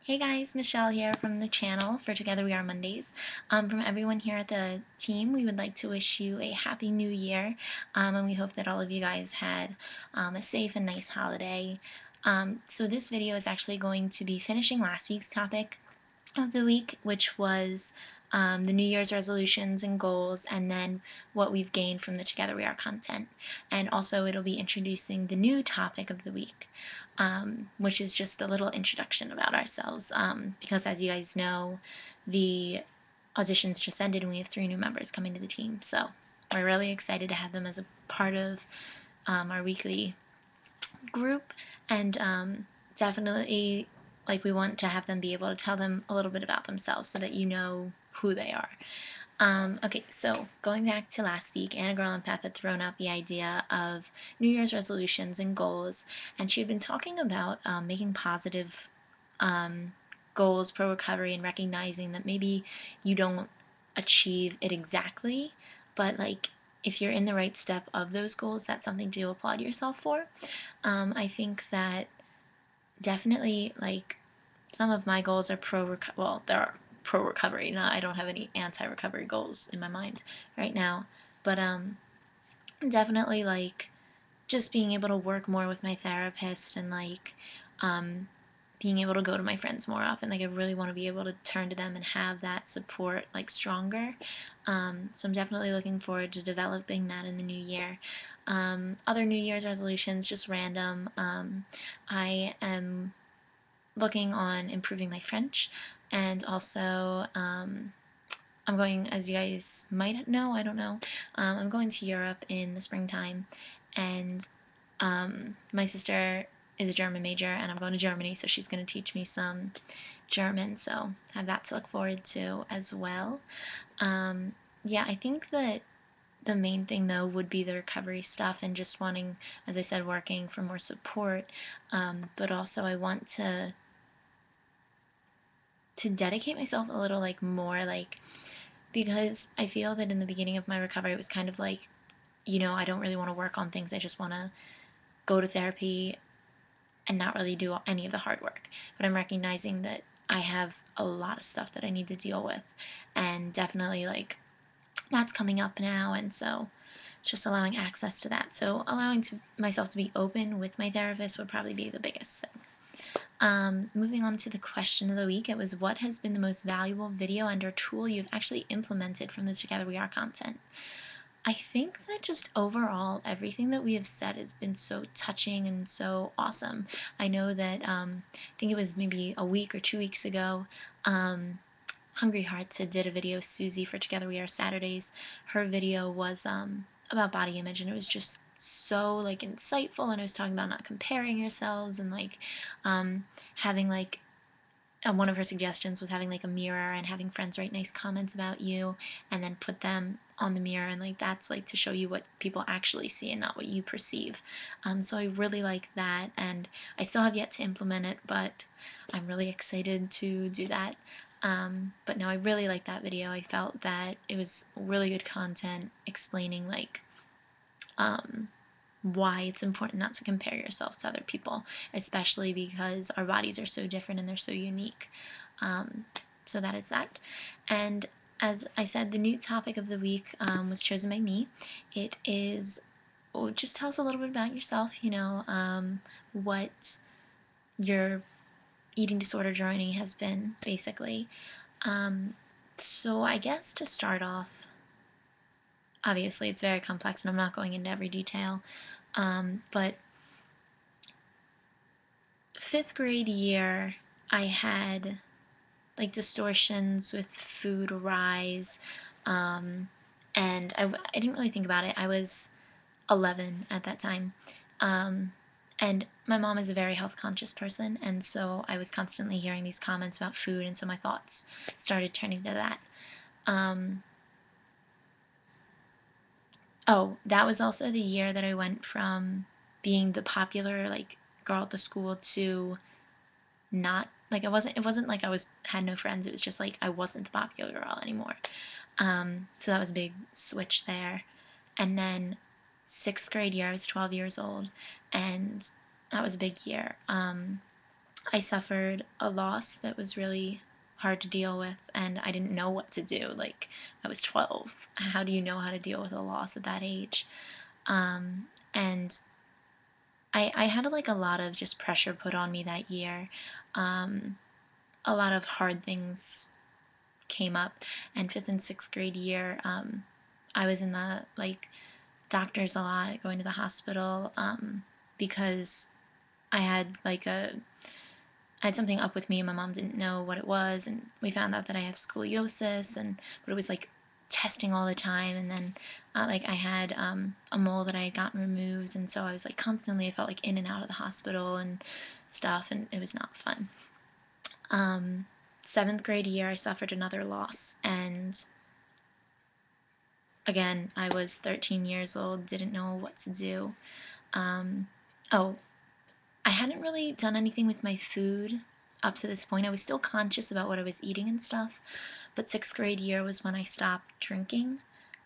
Hey guys, Michelle here from the channel for Together We Are Mondays. From everyone here at the team, we would like to wish you a happy new year, and we hope that all of you guys had a safe and nice holiday. So this video is actually going to be finishing last week's topic of the week, which was the New Year's resolutions and goals, and then what we've gained from the Together We Are content. And also it'll be introducing the new topic of the week, which is just a little introduction about ourselves, because as you guys know, the auditions just ended and we have 3 new members coming to the team. So we're really excited to have them as a part of our weekly group, and definitely we want to have them be able to tell them a little bit about themselves so that you know who they are. Okay, so going back to last week, Anna Girl and Beth had thrown out the idea of New Year's resolutions and goals, and she had been talking about making positive goals pro recovery and recognizing that maybe you don't achieve it exactly, but if you're in the right step of those goals, that's something to applaud yourself for. I think that definitely some of my goals are they're pro recovery. I don't have any anti recovery goals in my mind right now, but definitely just being able to work more with my therapist and um, being able to go to my friends more often. I really want to be able to turn to them and have that support stronger. So I'm definitely looking forward to developing that in the new year. Other New Year's resolutions, just random. I am looking on improving my French, and also I'm going, as you guys might know, I don't know, I'm going to Europe in the springtime, and my sister is a German major, and I'm going to Germany, so she's going to teach me some German, so I have that to look forward to as well. Yeah, I think that the main thing though would be the recovery stuff and just wanting, as I said, working for more support, but also I want to dedicate myself a little more because I feel that in the beginning of my recovery it was kind of I don't really want to work on things. I just want to go to therapy and not really do any of the hard work. But I'm recognizing that I have a lot of stuff that I need to deal with, and definitely that's coming up now, and so it's just allowing access to that. So allowing myself to be open with my therapist would probably be the biggest thing. Moving on to the question of the week, it was, what has been the most valuable video and or tool you've actually implemented from the Together We Are content? I think that just overall, everything that we have said has been so touching and so awesome. I know that, I think it was maybe a week or 2 weeks ago, Hungry Hearts did a video, Susie, for Together We Are Saturdays. Her video was about body image, and it was just so insightful, and it was talking about not comparing yourselves and having one of her suggestions was having a mirror and having friends write nice comments about you and then put them on the mirror, and that's to show you what people actually see and not what you perceive. So I really like that, and I still have yet to implement it, but I'm really excited to do that. But no, I really like that video. I felt that it was really good content explaining um, why it's important not to compare yourself to other people, especially because our bodies are so different and they're so unique. So that is that. And as I said, the new topic of the week was chosen by me. It is, just tell us a little bit about yourself, what your eating disorder journey has been, basically. So I guess to start off, obviously it's very complex and I'm not going into every detail, but 5th grade year, I had distortions with food rise, and I didn't really think about it. I was 11 at that time, and my mom is a very health conscious person, and so I was constantly hearing these comments about food, and so my thoughts started turning to that. Oh, that was also the year that I went from being the popular girl at the school to not it wasn't like I was had no friends. It was just I wasn't the popular girl anymore. So that was a big switch there. And then 6th grade year, I was 12 years old, and that was a big year. I suffered a loss that was really hard to deal with, and I didn't know what to do. Like, I was 12. How do you know how to deal with a loss at that age? And I had like a lot of just pressure put on me that year. A lot of hard things came up, and fifth and sixth grade year, I was in the like doctors a lot, going to the hospital, because I had like I had something up with me and my mom didn't know what it was, and we found out that I have scoliosis, and but it was like testing all the time. And then like I had a mole that I had gotten removed, and so I was like constantly, I felt like in and out of the hospital and stuff, and it was not fun. Seventh grade year, I suffered another loss, and again, I was 13 years old, didn't know what to do. Oh, I hadn't really done anything with my food up to this point. I was still conscious about what I was eating and stuff, but sixth grade year was when I stopped drinking.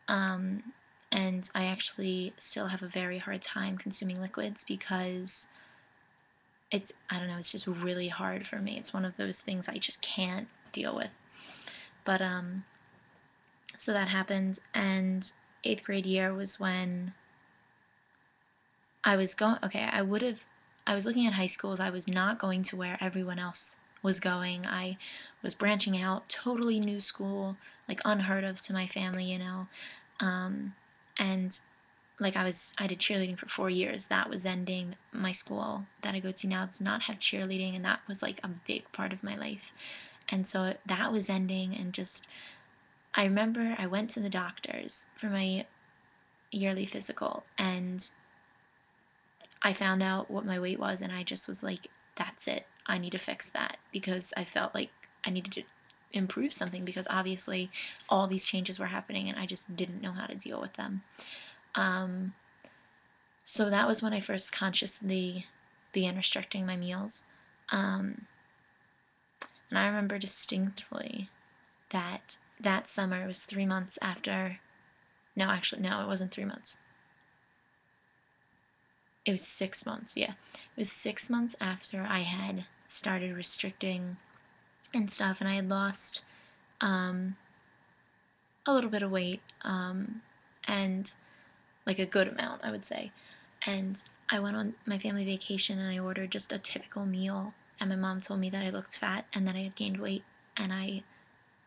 And I actually still have a very hard time consuming liquids because I don't know, it's just really hard for me. It's one of those things I just can't deal with. But, so that happened, and eighth grade year was when I was going, okay, I was looking at high schools. I was not going to where everyone else was going. I was branching out, totally new school, like unheard of to my family, you know. And like I did cheerleading for 4 years. That was ending. My school that I go to now does not have cheerleading, and that was like a big part of my life. And so that was ending, and just, I remember I went to the doctors for my yearly physical, and I found out what my weight was, and I just was like, that's it. I need to fix that, because I felt like I needed to improve something, because obviously all these changes were happening and I just didn't know how to deal with them. So that was when I first consciously began restricting my meals. And I remember distinctly that that summer, it was 3 months after, no, actually, no, it wasn't 3 months. It was 6 months, yeah. It was 6 months after I had started restricting and stuff, and I had lost a little bit of weight, and like a good amount, I would say. And I went on my family vacation and I ordered just a typical meal, and my mom told me that I looked fat and that I had gained weight, and I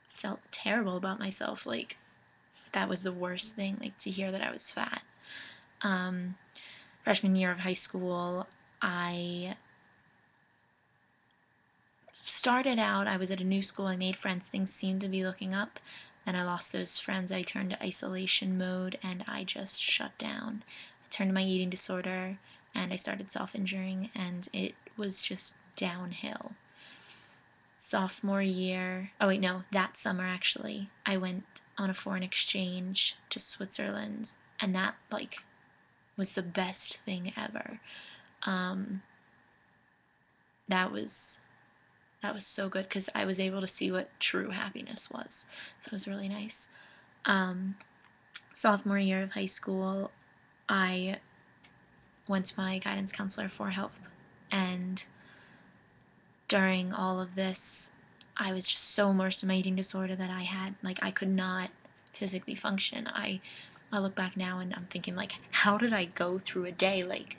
felt terrible about myself. Like, that was the worst thing, like, to hear that I was fat. Freshman year of high school, I started out, I was at a new school, I made friends, things seemed to be looking up. Then I lost those friends, I turned to isolation mode, and I just shut down. I turned to my eating disorder, and I started self-injuring, and it was just downhill. Sophomore year, oh wait, no, that summer actually, I went on a foreign exchange to Switzerland, and that, like, was the best thing ever. That was that was so good, because I was able to see what true happiness was. So it was really nice. Sophomore year of high school, I went to my guidance counselor for help. And during all of this, I was just so immersed in my eating disorder that I could not physically function. I look back now and I'm thinking, like, how did I go through a day? Like,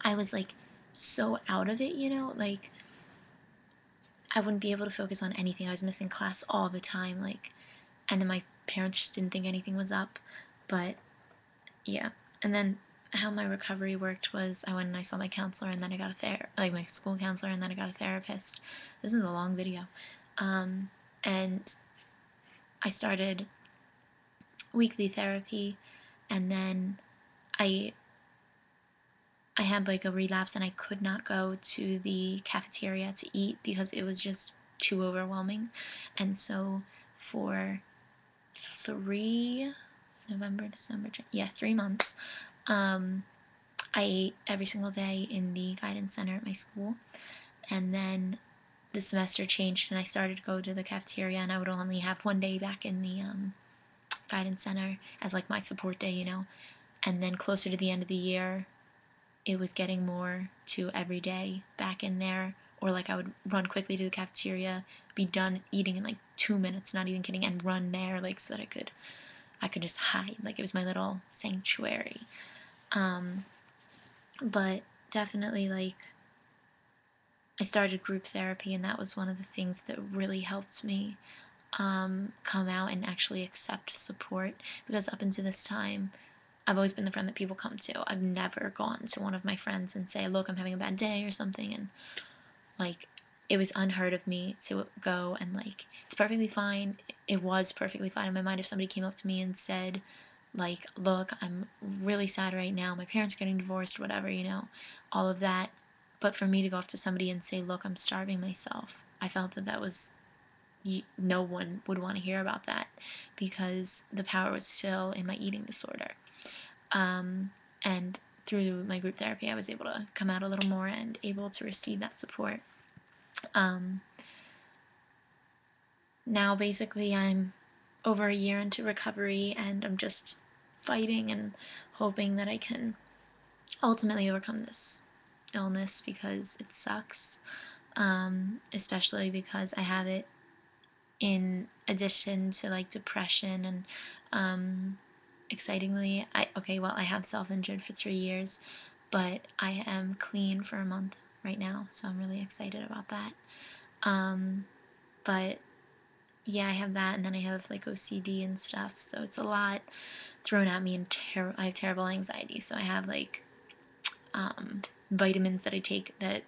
I was like so out of it, you know? Like, I wouldn't be able to focus on anything. I was missing class all the time, like, and then my parents just didn't think anything was up. But yeah, and then how my recovery worked was I went and I saw my counselor, and then I got my school counselor, and then I got a therapist. This is a long video. And I started weekly therapy, and then I I had like a relapse, and I could not go to the cafeteria to eat because it was just too overwhelming. And so for three November, December, yeah, 3 months, I ate every single day in the guidance center at my school. And then the semester changed, and I started to go to the cafeteria, and I would only have one day back in the guidance center as like my support day, you know. And then closer to the end of the year, it was getting more to every day back in there, or like I would run quickly to the cafeteria, be done eating in like 2 minutes, not even kidding, and run there like so that I could just hide. Like it was my little sanctuary. But definitely like I started group therapy, and that was one of the things that really helped me come out and actually accept support, because up until this time I've always been the friend that people come to. I've never gone to one of my friends and say, look, I'm having a bad day or something, and like it was unheard of me to go and like it's perfectly fine. It was perfectly fine in my mind if somebody came up to me and said like, look, I'm really sad right now, my parents are getting divorced, whatever, all of that. But for me to go up to somebody and say, look, I'm starving myself, I felt that was no one would want to hear about that, because the power was still in my eating disorder. And through my group therapy, I was able to come out a little more and able to receive that support. Now, basically, I'm over a year into recovery, and I'm just fighting and hoping that I can ultimately overcome this illness, because it sucks, especially because I have it in addition to like depression and excitingly, I have self-injured for 3 years, but I am clean for a month right now, so I'm really excited about that. But yeah, I have that, and then I have like OCD and stuff, so it's a lot thrown at me, and I have terrible anxiety, so I have like vitamins that I take that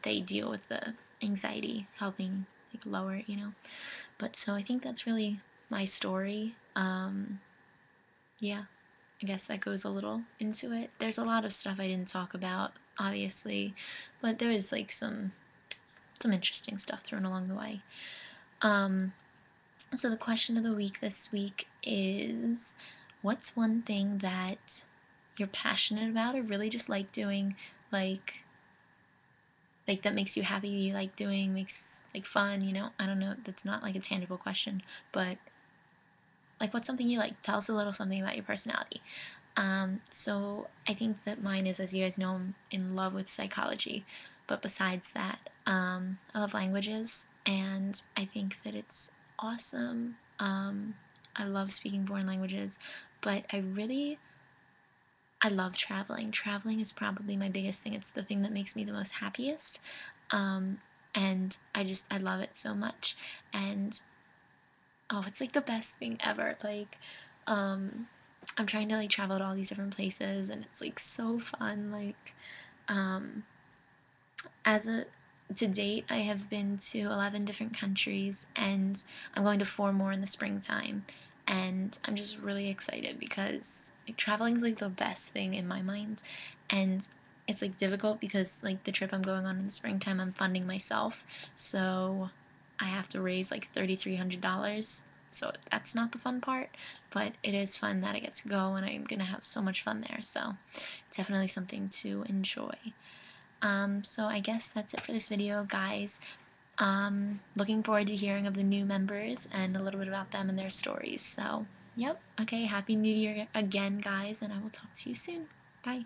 they deal with the anxiety, helping like lower it. But so I think that's really my story. Yeah, I guess that goes a little into it. There's a lot of stuff I didn't talk about, obviously, but there is like some interesting stuff thrown along the way. So the question of the week this week is, what's one thing that you're passionate about or really just like doing, like that makes you happy, you like doing, makes like fun? I don't know, that's not like a tangible question, but like what's something you like? Tell us a little something about your personality. So I think that mine is, as you guys know, I'm in love with psychology, but besides that, I love languages, and I think that it's awesome. I love speaking foreign languages, but I love traveling. Traveling is probably my biggest thing. It's the thing that makes me the most happiest. And I love it so much. And oh, it's like the best thing ever. Like, I'm trying to like travel to all these different places, and it's like so fun. Like, as a to date, I have been to 11 different countries, and I'm going to 4 more in the springtime. And I'm just really excited, because like traveling is like the best thing in my mind, and it's like difficult because like the trip I'm going on in the springtime, I'm funding myself, so I have to raise like $3,300. So that's not the fun part, but it is fun that I get to go, and I'm gonna have so much fun there. So definitely something to enjoy. So I guess that's it for this video, guys. Looking forward to hearing of the new members and a little bit about them and their stories. So, yep. Okay, Happy New Year again, guys, and I will talk to you soon. Bye.